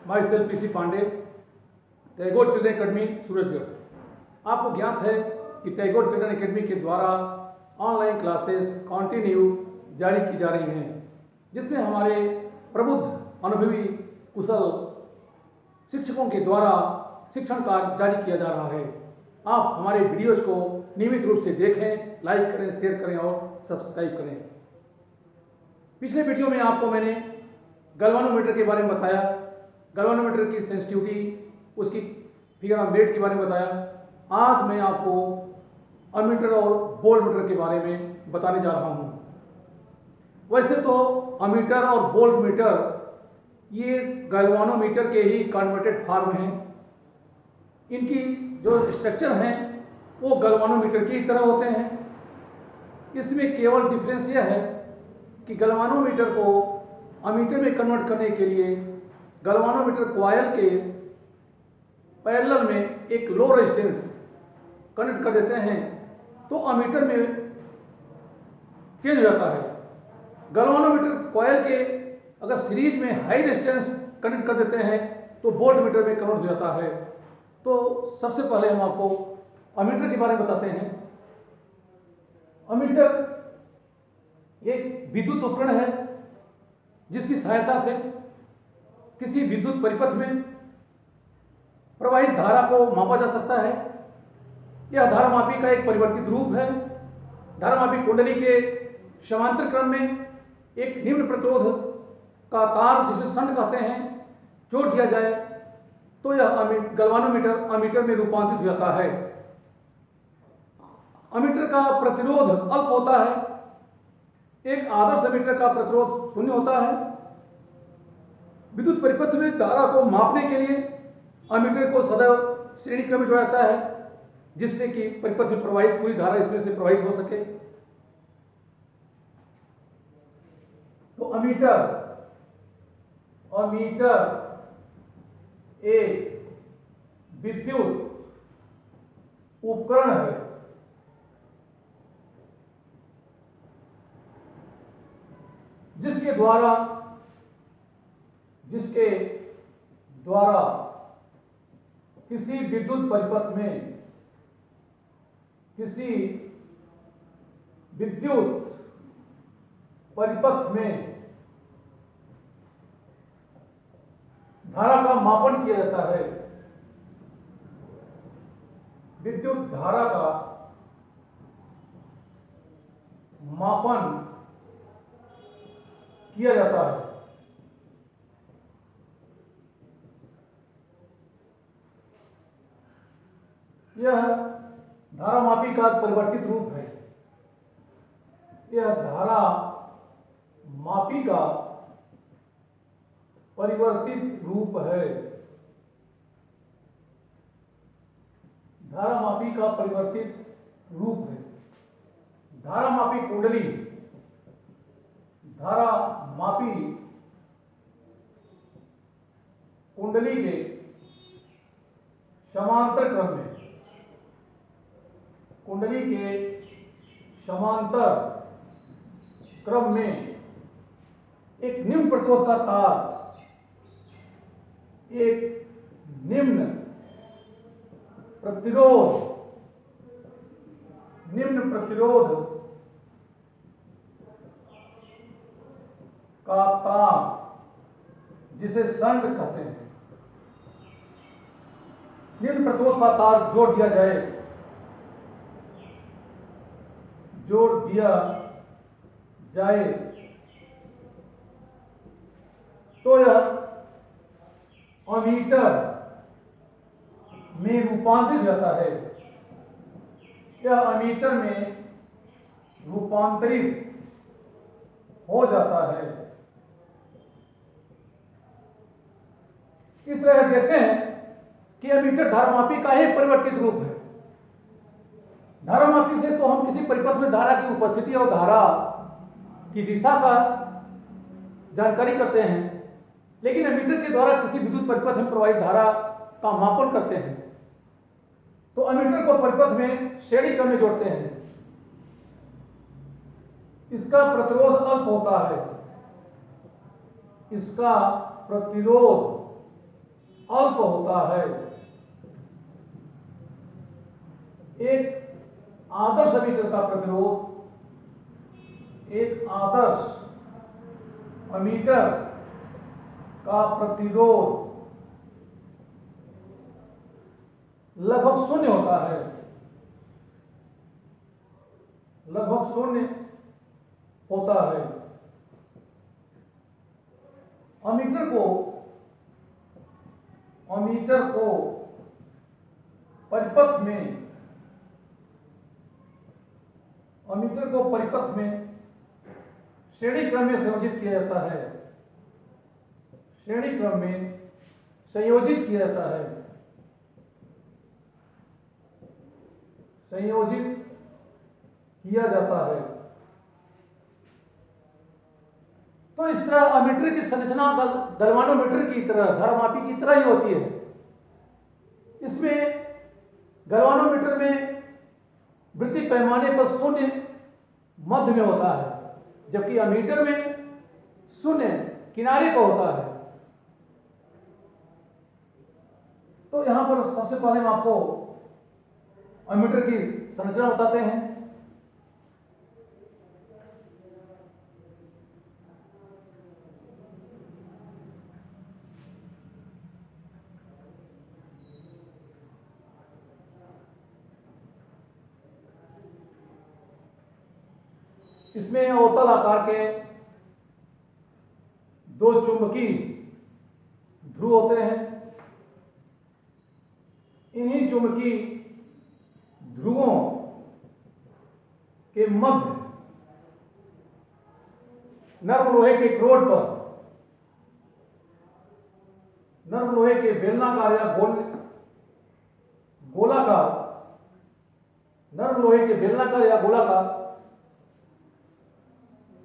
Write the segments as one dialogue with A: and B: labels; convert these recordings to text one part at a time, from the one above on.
A: My self PC Pandey, Tagore children academy Surajgarh. आपको ज्ञात है कि टैगोर चिल्ड्रन एकेडमी के द्वारा ऑनलाइन क्लासेस कंटिन्यू जारी की जा रही हैं, जिसमें हमारे प्रबुद्ध, अनुभवी, कुशल शिक्षकों के द्वारा शिक्षण कार्य जारी किया जा रहा है। आप हमारे वीडियोज को नियमित रूप से देखें, लाइक करें, शेयर करें और सब्सक्राइब करें। पिछले वीडियो में आपको मैंने गैल्वानोमीटर के बारे में बताया, गैल्वानोमीटर की सेंसिटिविटी, उसकी फिगर ऑफ मेरिट के बारे में बताया। आज मैं आपको अमीटर और वोल्टमीटर के बारे में बताने जा रहा हूँ। वैसे तो अमीटर और वोल्टमीटर ये गैल्वानोमीटर के ही कन्वर्टेड फॉर्म हैं। इनकी जो स्ट्रक्चर हैं वो गैल्वानोमीटर की तरह होते हैं। इसमें केवल डिफरेंस यह है कि गैल्वानोमीटर को अमीटर में कन्वर्ट करने के लिए गैल्वानोमीटर कॉइल के पैरेलल में एक लो रेजिस्टेंस कनेक्ट कर देते हैं तो अमीटर में चेंज हो जाता है। गैल्वानोमीटर कॉइल के अगर सीरीज में हाई रेजिस्टेंस कनेक्ट कर देते हैं तो वोल्टमीटर में कन्वर्ट हो जाता है। तो सबसे पहले हम आपको अमीटर के बारे में बताते हैं। अमीटर एक विद्युत उपकरण है जिसकी सहायता से किसी विद्युत परिपथ में प्रवाहित धारा को मापा जा सकता है। यह धारामापी का एक परिवर्तित रूप है। धारामापी कुंडली के समांतर क्रम में एक निम्न प्रतिरोध का तार, जिसे शंट कहते हैं, जोड़ दिया जाए तो यह गैल्वानोमीटर अमीटर में रूपांतरित हो जाता है। अमीटर का प्रतिरोध अल्प होता है। एक आदर्श अमीटर का प्रतिरोध 0 होता है। विद्युत परिपथ में धारा को मापने के लिए अमीटर को सदैव श्रेणी क्रम में जोड़ा जाता है, जिससे कि परिपथ में प्रवाहित पूरी धारा इसमें से प्रवाहित हो सके। तो अमीटर एक विद्युत उपकरण है जिसके द्वारा किसी विद्युत परिपथ में धारा का मापन किया जाता है। विद्युत धारा का मापन किया जाता है। यह धारामापी का परिवर्तित रूप है। यह धारा मापी का परिवर्तित रूप है। धारामापी का परिवर्तित रूप है। धारामापी कुंडली धारामापी कुंडली के समांतर क्रम में एक निम्न प्रतिरोध का तार, एक निम्न प्रतिरोध का तार, जिसे शंट कहते हैं, निम्न प्रतिरोध का तार जोड़ दिया जाए तो यह अमीटर में रूपांतरित हो जाता है। यह अमीटर में रूपांतरित हो जाता है। इस तरह कहते हैं कि अमीटर धारामापी का एक परिवर्तित रूप है। धारामापी से तो हम किसी परिपथ में धारा की उपस्थिति और धारा की दिशा का जानकारी करते हैं, लेकिन अमीटर के द्वारा किसी विद्युत परिपथ में प्रवाहित धारा का मापन करते हैं। तो अमीटर को परिपथ में श्रेणी क्रम में जोड़ते हैं। इसका प्रतिरोध अल्प होता है। इसका प्रतिरोध अल्प होता है। एक आदर्श अमीटर का प्रतिरोध, एक आदर्श अमीटर का प्रतिरोध लगभग शून्य होता है, लगभग शून्य होता है। अमीटर को परिपथ में श्रेणी क्रम में संयोजित किया जाता है, श्रेणी क्रम में संयोजित किया जाता है, संयोजित किया जाता है। तो इस तरह अमीटर की संरचना गैल्वानोमीटर की तरह, धारामापी की तरह ही होती है। इसमें गैल्वानोमीटर में वृत्ति पैमाने पर शून्य मध्य में होता है, जबकि अमीटर में शून्य किनारे पर होता है। तो यहां पर सबसे पहले हम आपको अमीटर की संरचना बताते हैं। इसमें अवतल आकार के दो चुंबकीय ध्रुव होते हैं। इन्हीं चुंबकीय ध्रुवों के मध्य नर्म लोहे के क्रोड पर, नर्म लोहे के बेलनाकार या गोलाकार, नर्म लोहे के बेलनाकार या गोलाकार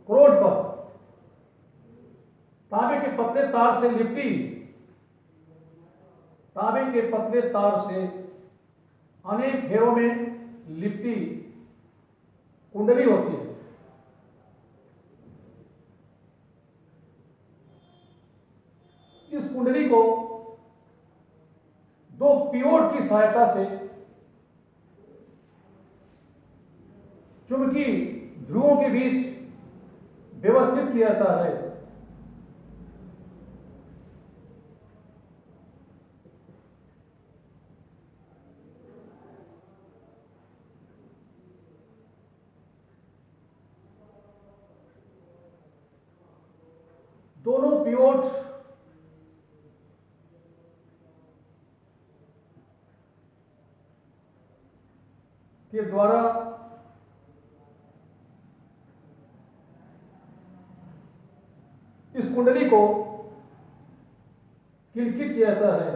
A: क्रोड पर तांबे के पतले तार से लिपटी, तांबे के पतले तार से अनेक घेरों में लिपटी कुंडली होती है। इस कुंडली को दो पिवोट की सहायता से चुंबकीय ध्रुवों के बीच व्यवस्थित किया जाता है। दोनों पिवोट के द्वारा इस कुंडली को किलकित किया जाता है।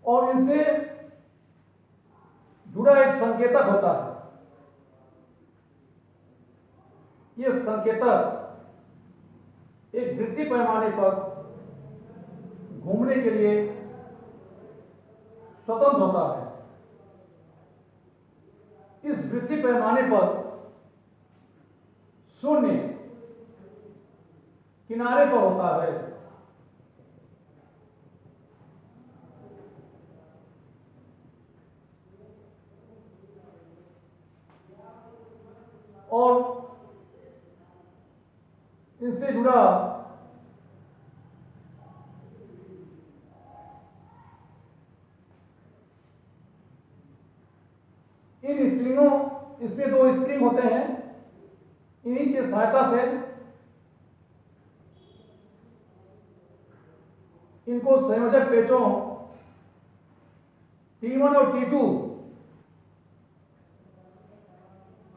A: और इनसे जुड़ा एक संकेतक होता है। यह संकेतक एक वृत्ति पैमाने पर घूमने के लिए स्वतंत्र होता है। इस वृत्ति पैमाने पर शून्य किनारे पर होता है। और इनसे जुड़ा इन स्प्रिंगों, इसमें दो स्प्रिंग होते हैं। इन्हीं की सहायता से इनको संयोजक पेचों T1 और T2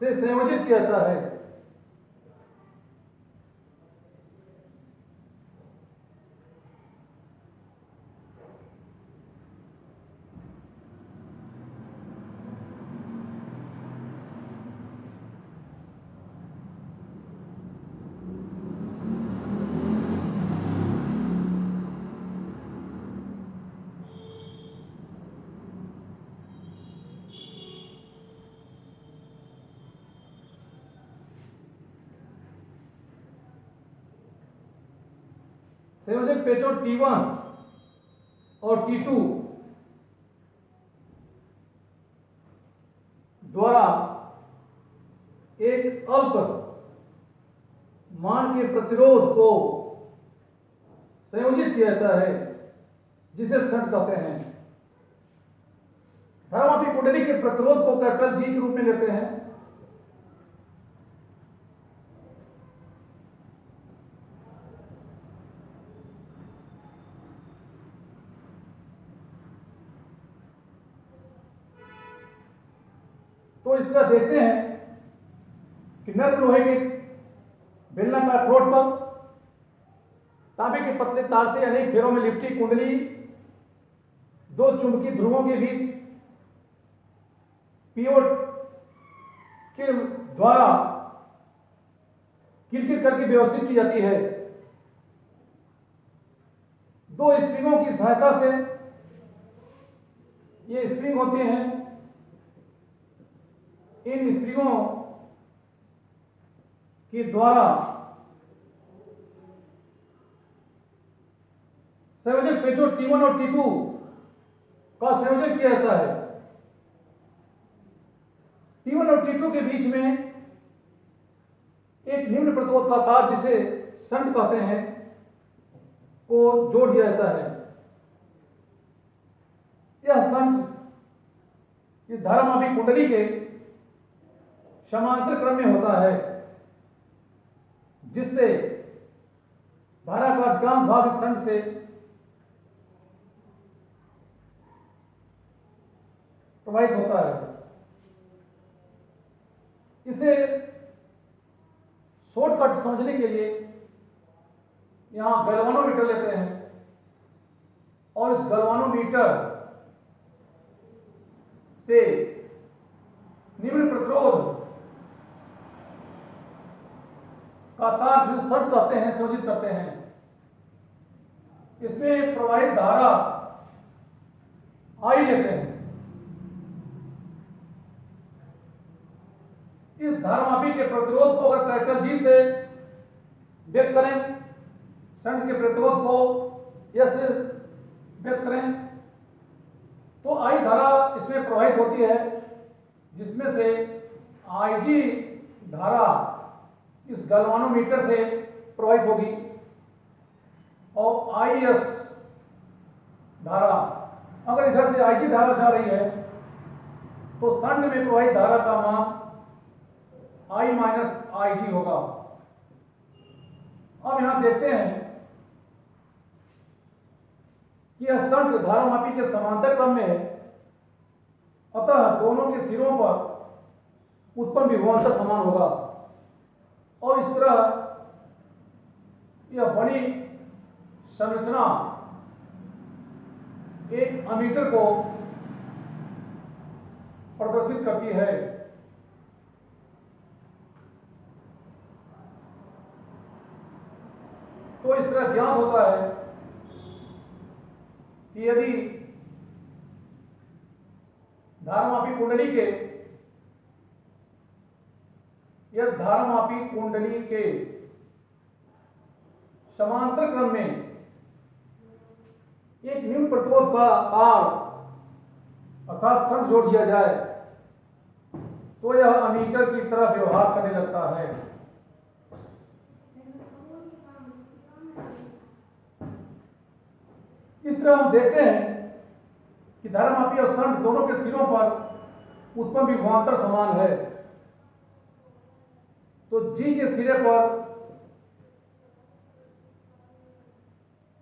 A: से संयोजित किया जाता है। संयोजक पेचों T1 और T2 द्वारा एक अल्प मान के प्रतिरोध को संयोजित किया जाता है, जिसे शंट कहते हैं। धारामापी कुंडली के प्रतिरोध को कैपिटल G के रूप में लेते हैं। तो इस तरह देखते हैं कि नर्म लोहे के बेलनाकार फ्लोट पर तांबे के पतले तार से अनेक फेरों में लिपटी कुंडली दो चुंबकीय ध्रुवों के बीच पिवोट के द्वारा किरकिर करके व्यवस्थित की जाती है। दो स्प्रिंगों की सहायता से ये स्प्रिंग होते हैं। इन स्प्रिंगों के द्वारा संयोजक पेचों T1 और T2 का संयोजन किया जाता है। T1 और T2 के बीच में एक निम्न प्रतिरोध का तार, जिसे शंट कहते हैं, को जोड़ दिया जाता है। यह शंट इस धारामापी कुंडली के समांतर क्रम में होता है, जिससे धारा का अधिकांश भाग इस शंट से प्रवाहित होता है। इसे शॉर्टकट समझने के लिए यहां गैल्वानोमीटर लेते हैं और इस गैल्वानोमीटर से निम्न प्रतिरोध का तार, जिसे शंट कहते हैं, संयोजित करते हैं। इसमें प्रवाहित धारा I लेते हैं। इस धारामापी के प्रतिरोध को अगर कैपिटल G से व्यक्त करें, शंट के प्रतिरोध को S से व्यक्त करें, तो I धारा इसमें प्रवाहित होती है, जिसमें से IG धारा इस गैल्वानोमीटर से प्रवाहित होगी और IS धारा, अगर इधर से IG धारा जा रही है तो शंट में प्रवाहित धारा का मान I माइनस IG होगा। अब यहां देखते हैं कि यह शंट धारामापी के समांतर क्रम में है, अतः दोनों के सिरों पर उत्पन्न विभवांतर समान होगा और इस तरह यह बड़ी संरचना एक अमीटर को प्रदर्शित करती है। तो इस तरह ज्ञात होता है कि यदि धारामापी कुंडली के समांतर क्रम में एक निम्न प्रतिरोध का तार अर्थात शंट जोड़ दिया जाए तो यह अमीटर की तरह व्यवहार करने लगता है। इस तरह हम देखते हैं कि धारामापी और शंट दोनों के सिरों पर उत्पन्न विभवांतर समान है। तो G के सिरे पर,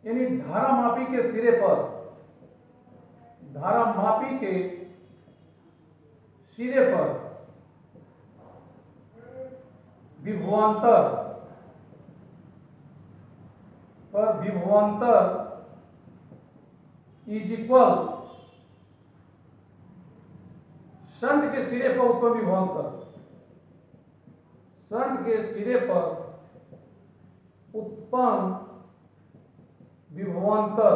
A: यानी धारामापी के सिरे पर, धारामापी के सिरे पर विभवांतर इज इक्वल शंट के सिरे पर उत्पन्न विभवांतर, शंट के सिरे पर उत्पन्न विभवांतर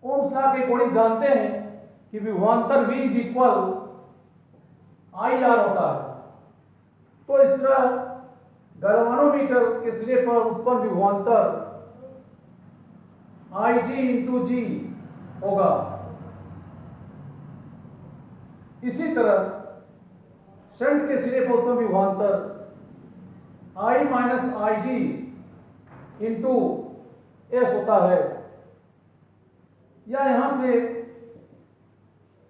A: ओम्स लॉ के गणित जानते हैं कि विभवांतर V is equal I R होता है। तो इस तरह गैल्वानोमीटर के सिरे पर उत्पन्न विभवांतर Ig इंटू जी होगा। इसी तरह शंट के सिरे पर उत्पन्न विभवांतर I minus I G into S होता है। या यहां से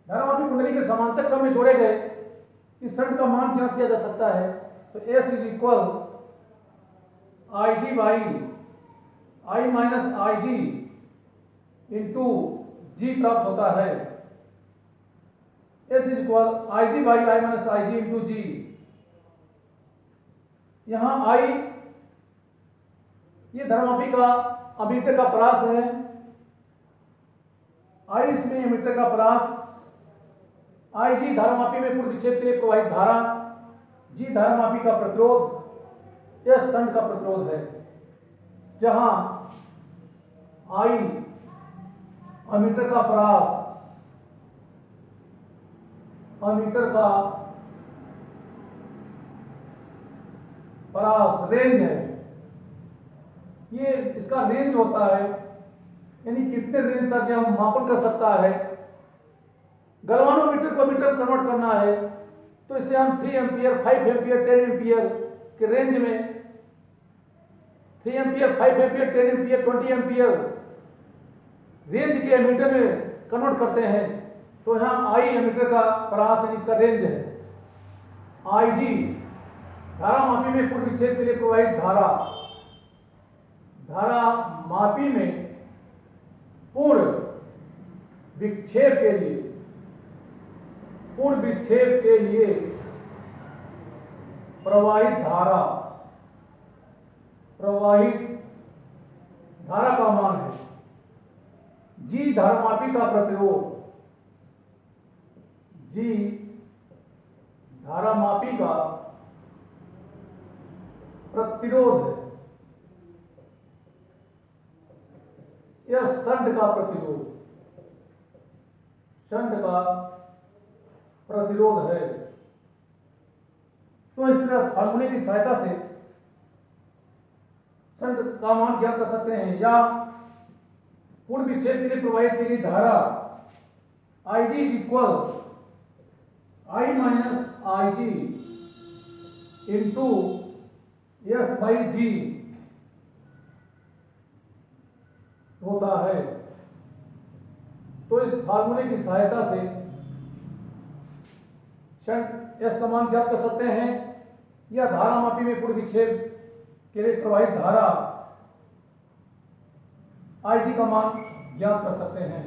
A: धारावाही कुंडली के समांतर क्रम में जोड़े गए इस शंट का मान ज्ञात किया जा सकता है। तो S is equal I G by I minus I G into G प्राप्त होता है। S is equal I G by I minus I G into G. यहां आई ये धर्मापी का अमीटर का परास है। आई इसमें एमीटर का परास, आई जी धारामापी में पूर्ण विक्षेप के लिए प्रवाहित धारा, जी धारामापी का प्रतिरोध, यह शंट का प्रतिरोध है। जहां आई अमीटर का परास, अमीटर का परास रेंज है। ये इसका रेंज होता है, यानी कितने रेंज तक यह मापन कर सकता है। गैल्वानोमीटर को मीटर में कन्वर्ट करना है तो इसे हम 3 एम्पियर, 5 एम्पियर, 10 एम्पियर के रेंज में 3 ampere, 5 ampere, 10 ampere, 20 ampere range के एमीटर में कन्वर्ट करते हैं। तो यहाँ आई एमीटर का परास है, इसका रेंज है। आई जी धारा मापी में पूर्ण विक्षेप के लिए प्रवाहित धारा, धारा मापी में पूर्ण विक्षेप के लिए, पूर्ण विक्षेप के लिए प्रवाहित धारा, प्रवाहित धारा का मान है। जी धारामापी का प्रतिरोध, जी धारामापी का प्रतिरोध है। यह शंट का प्रतिरोध, शंट का प्रतिरोध है। तो इस तरह फार्मूले की सहायता से शंट का मान ज्ञात कर सकते हैं। या पूर्ण विक्षेप के लिए प्रवाहित की गई धारा I G is equal I minus I G into S by G होता है। तो इस फार्मूले की सहायता से शंट एस का मान ज्ञात कर सकते हैं या धारा मापी में पूर्ण विक्षेप के लिए प्रवाहित धारा आई जी का मान ज्ञात कर सकते हैं।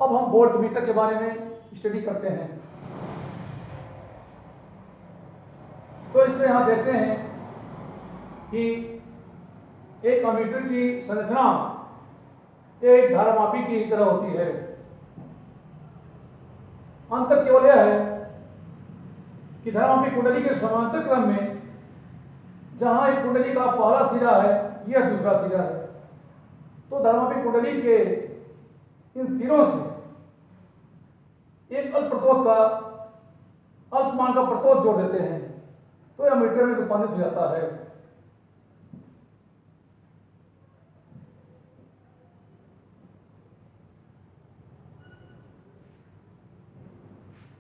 A: अब हम वोल्ट मीटर के बारे में स्टडी करते हैं। तो इसमें यहां देखते हैं कि एक अमीटर की संरचना एक धारामापी की तरह होती है। अंतर केवल यह है कि धारामापी कुंडली के समांतर क्रम में जहां एक कुंडली का पहला सिरा है, यह दूसरा सिरा है, तो धारामापी कुंडली के इन सिरों से एक अल्प प्रतिरोध का, अल्पमान का प्रतिरोध जोड़ देते हैं, तो यह मीटर में रूपांतरित हो जाता है।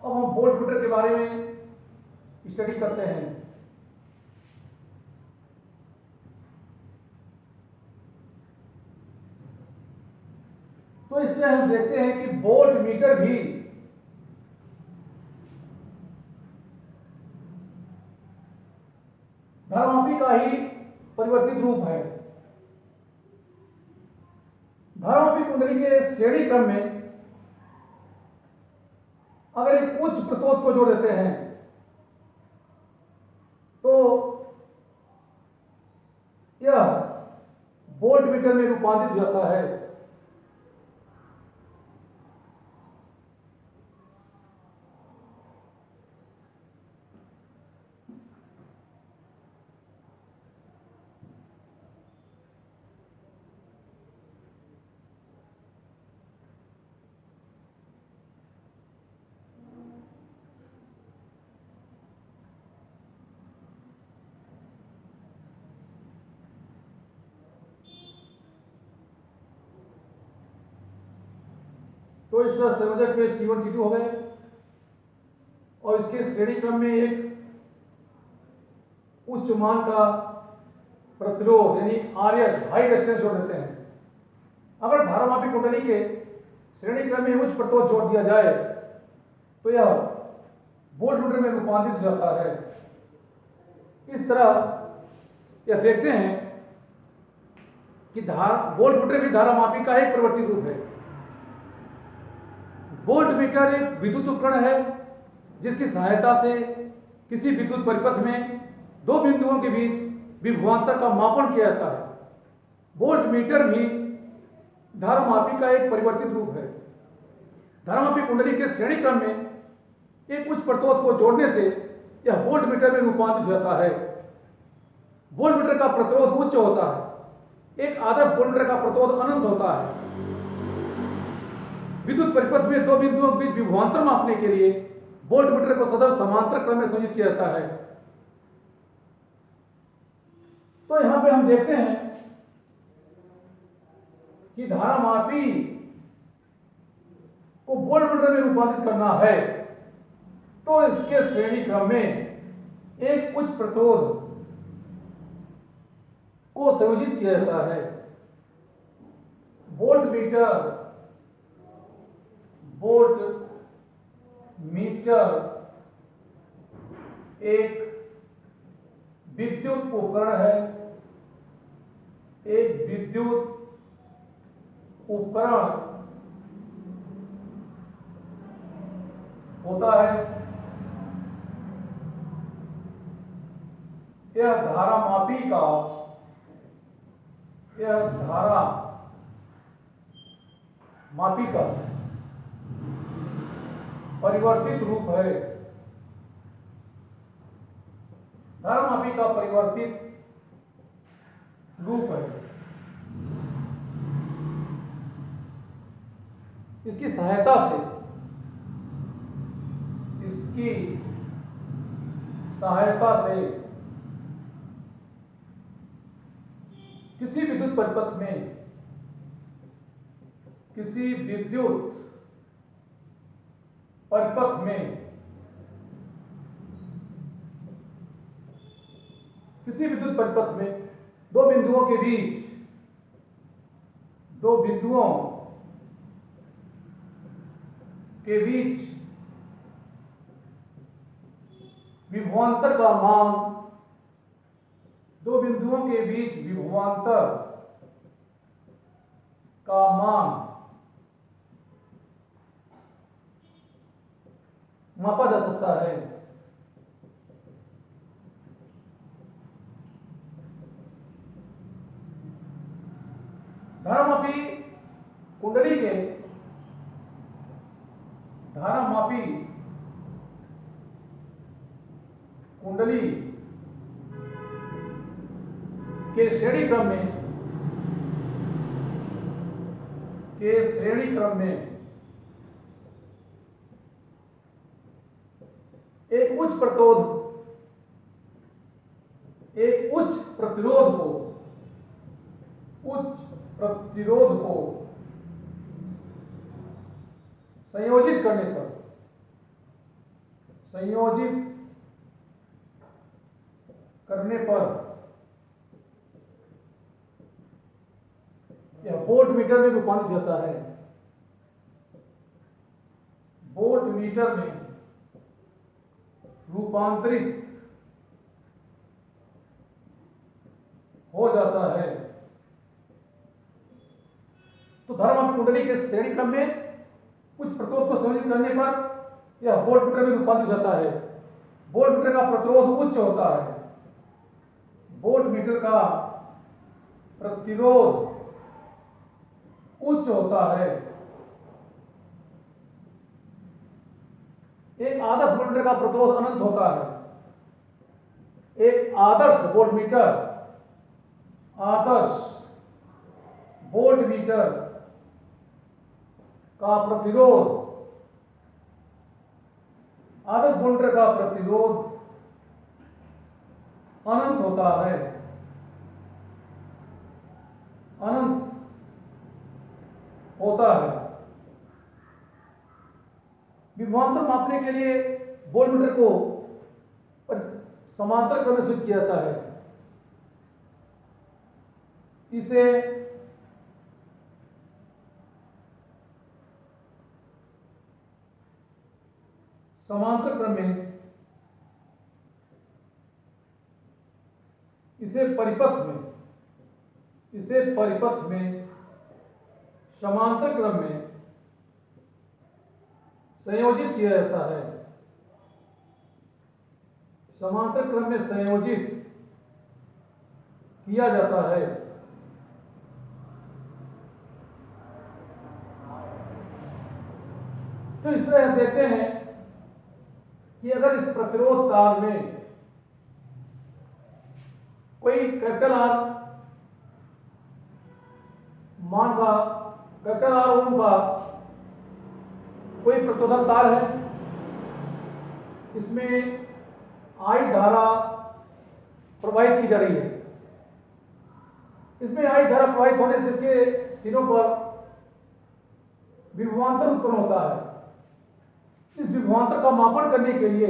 A: अब हम वोल्ट मीटर के बारे में स्टडी करते हैं। तो इसमें हम देखते हैं कि वोल्ट मीटर भी धारामापी का ही परिवर्तित रूप है। धारामापी कुंडली के श्रेणी क्रम में अगर एक उच्च प्रतिरोध को जोड़ देते हैं तो यह वोल्ट मीटर में रूपांतरित हो जाता है। तो इस तरह संयोजक पेश T1 T2 हो गए और इसके श्रेणी क्रम में एक उच्च मान का प्रतिरोध यानी RH हाई रेजिस्टेंस जोड़ देते हैं। अगर धारामापी कुंडली के श्रेणी क्रम में उच्च प्रतिरोध जोड़ दिया जाए तो यह वोल्टमीटर में रूपांतरित हो जाता है। इस तरह यह देखते हैं कि वोल्टमीटर भी धारामापी का एक परिवर्तित रूप है। वोल्टमीटर एक विद्युत उपकरण है जिसकी सहायता से किसी विद्युत परिपथ में दो बिंदुओं के बीच विभवांतर का मापन किया जाता है। वोल्टमीटर भी धारामापी का एक परिवर्तित रूप है। धारामापी कुंडली के श्रेणी क्रम में एक उच्च प्रतिरोध को जोड़ने से यह वोल्टमीटर में रूपांतरित हो जाता है। वोल्टमीटर का प्रतिरोध उच्च होता है। एक आदर्श वोल्टमीटर का प्रतिरोध अनंत होता है। विद्युत परिपथ में दो बिंदुओं के बीच विभवांतर मापने के लिए वोल्टमीटर को सदैव समांतर क्रम में संयोजित किया जाता है। तो यहां पे हम देखते हैं कि धारामापी को वोल्टमीटर में रूपांतरित करना है तो इसके श्रेणी क्रम में एक उच्च प्रतिरोध को संयोजित किया जाता है। वोल्टमीटर एक विद्युत उपकरण है। एक विद्युत उपकरण होता है। यह धारामापी का परिवर्तित रूप है। धारामापी का परिवर्तित रूप है। इसकी सहायता से किसी विद्युत परिपथ में किसी विद्युत परिपथ में दो बिंदुओं के बीच विभवांतर का मान मापा जा सकता है। धारामापी कुंडली के श्रेणी क्रम में एक उच्च प्रतिरोध को संयोजित करने पर यह वोल्टमीटर में रूपांतरित होता है। वोल्टमीटर में रूपांतरित हो जाता है। तो धारामापी कुंडली के श्रेणी क्रम में उच्च प्रतिरोध को संयोजित करने पर यह वोल्टमीटर में रूपांतरित होता है। वोल्टमीटर का प्रतिरोध उच्च होता है। वोल्टमीटर का प्रतिरोध उच्च होता है। एक आदर्श वोल्टमीटर का प्रतिरोध अनंत होता है। एक आदर्श वोल्टमीटर का प्रतिरोध अनंत होता है। विभवांतर मापने के लिए वोल्टमीटर को समांतर क्रम में स्विच किया जाता है। इसे समांतर क्रम में, इसे परिपथ में समांतर क्रम में संयोजित किया जाता है। समांतर क्रम में संयोजित किया जाता है। तो इस तरह देखते हैं कि अगर इस प्रतिरोध तार में कोई कैपिटल आर मान का, कैपिटल आर ओम का कोई प्रतिरोधक तार है, इसमें आई धारा प्रवाहित की जा रही है। इसमें आई धारा प्रवाहित होने से इसके सिरों पर विभवांतर उत्पन्न होता है। इस विभवांतर का मापन करने के लिए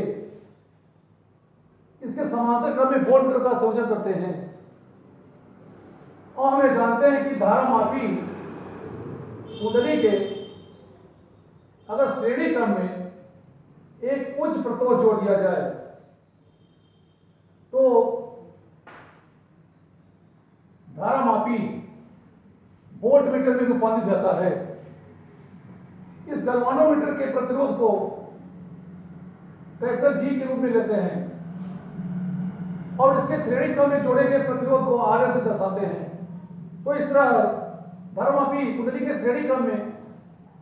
A: इसके समांतर क्रम में वोल्टमीटर का संयोजन करते हैं। और हमें जानते हैं कि धारा मापी कुंडली के अगर श्रेणी क्रम में एक उच्च प्रतिरोध जोड़ दिया जाए तो धारा मापी वोल्टमीटर में रूपांतरित हो जाता है। इस गैल्वानोमीटर के प्रतिरोध को कैपिटल जी के रूप में लेते हैं और इसके श्रेणी क्रम में जोड़े गए प्रतिरोध को आर से दर्शाते हैं। तो इस तरह धारामापी कुंडली के श्रेणी क्रम में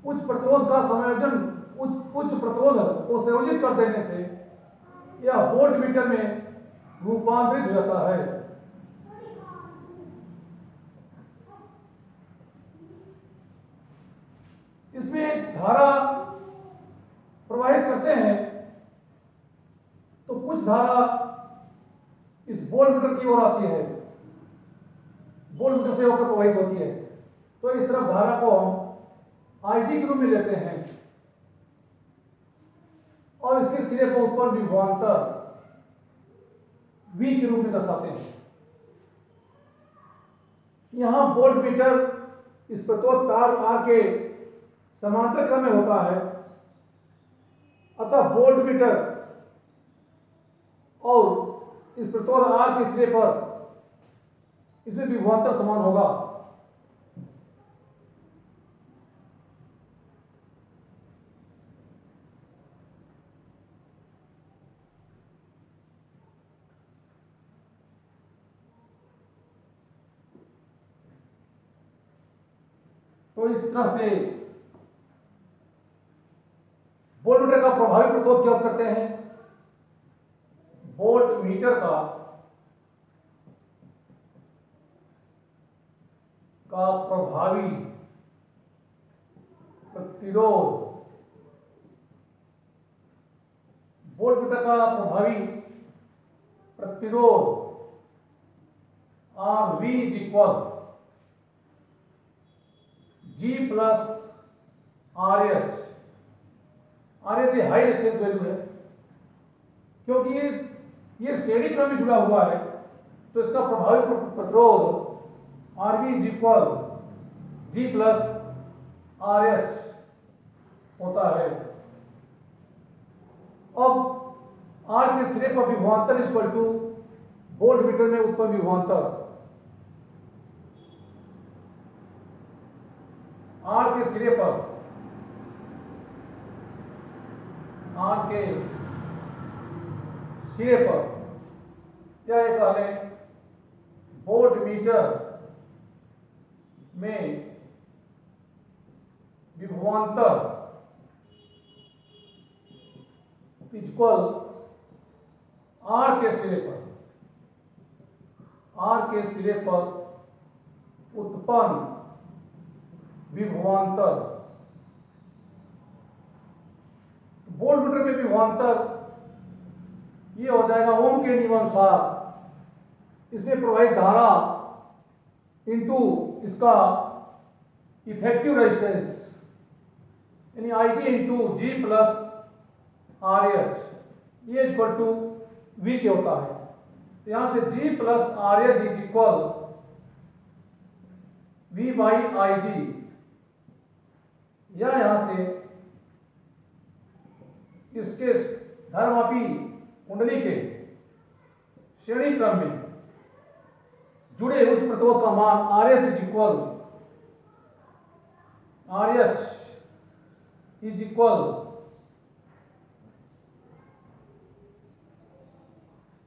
A: उच्च प्रतिरोध का संयोजन, उच्च प्रतिरोध को संयोजित कर देने से यह वोल्टमीटर में रूपांतरित हो जाता है। इसमें धारा प्रवाहित करते हैं तो कुछ धारा इस वोल्टमीटर की ओर आती है, वोल्टमीटर से होकर प्रवाहित होती है। तो इस तरफ धारा को हम आईजी के रूप में लेते हैं और इसके सिरे पर उत्पन्न विभवांतर V के रूप में दर्शाते हैं। यहां वोल्टमीटर इस प्रतिरोध तार R के समांतर क्रम में होता है, अतः वोल्टमीटर और इस प्रतिरोध R के सिरे पर इसमें विभवांतर समान होगा। तो इस तरह से वोल्टमीटर का प्रभावी प्रतिरोध क्या करते हैं? वोल्टमीटर का प्रभावी प्रतिरोध, वोल्टमीटर का प्रभावी प्रतिरोध RV is equal G plus RH। RH high resistance value है, क्योंकि ये श्रेणी क्रम में जुड़ा हुआ है, तो इसका प्रभावी प्रतिरोध RV is equal G plus RH होता है। अब R के सिरे पर विभवांतर इक्वल टू वोल्टमीटर में उत्पन्न विभवांतर। R के सिरे पर या एक कह वोल्टमीटर में विभवांतर इक्वल R के सिरे पर उत्पन्न विभवांतर। वोल्टमीटर में विभवांतर ये हो जाएगा ओम के नियम अनुसार, इसमें प्रवाहित धारा इनटू इसका इफेक्टिव रेजिस्टेंस, यानी IG into G plus R H ये इक्वल टू वी के होता है। तो यहां से G plus R H is equal V by I G, या यहां से इसके धर्मापी कुंडली के श्रेणी क्रम में जुड़े उच्च प्रतिरोध का मान R H is equal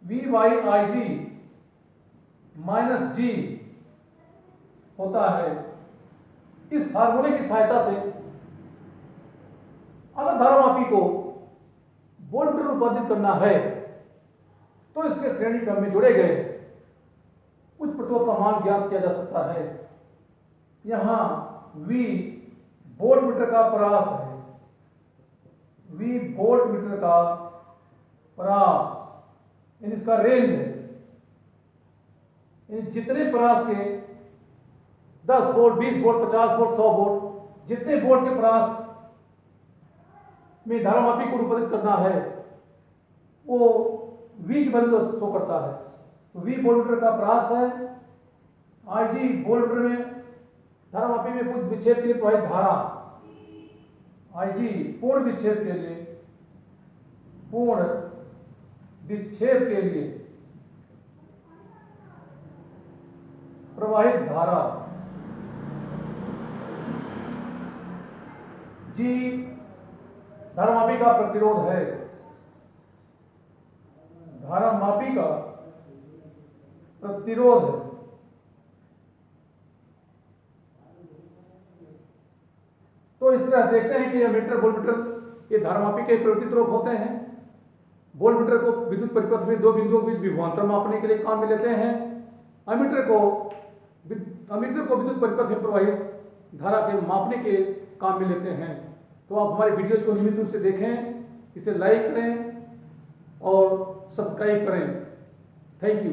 A: V by I G minus G होता है। इस फार्मूले की सहायता से अगर धारामापी को वोल्टमीटर रूपांतरित करना है तो इसके श्रेणी क्रम में जुड़े गए उच्च प्रतिरोध का मान ज्ञात किया जा सकता है। यहां V वोल्टमीटर का परास है, V वोल्टमीटर का परास यानी इसका रेंज है, यानी जितने परास के 10 वोल्ट, 20 वोल्ट, 50 वोल्ट, 100 वोल्ट, जितने वोल्ट के परास में धारामापी को रूपांतरित करना है वो V की वैल्यू शो करता है। तो V वोल्टमीटर का परास है, IG वोल्टमीटर में धारामापी में कुछ विक्षेप के लिए प्रवाहित धारा, IG पूर्ण विक्षेप के लिए प्रवाहित धारा, G धारामापी का प्रतिरोध है, धारामापी का प्रतिरोध है। तो इस तरह देखते हैं कि एमीटर वोल्टमीटर ये धारामापी के परिवर्तित रूप होते हैं। वोल्टमीटर को विद्युत परिपथ में दो बिंदुओं के बीच विभवांतर मापने के लिए काम में लेते हैं। अमीटर को विद्युत परिपथ में प्रवाहित धारा के मापने के काम में लेते हैं। तो आप हमारे वीडियोज को नियमित रूप से देखें, इसे लाइक करें और सब्सक्राइब करें। Thank you.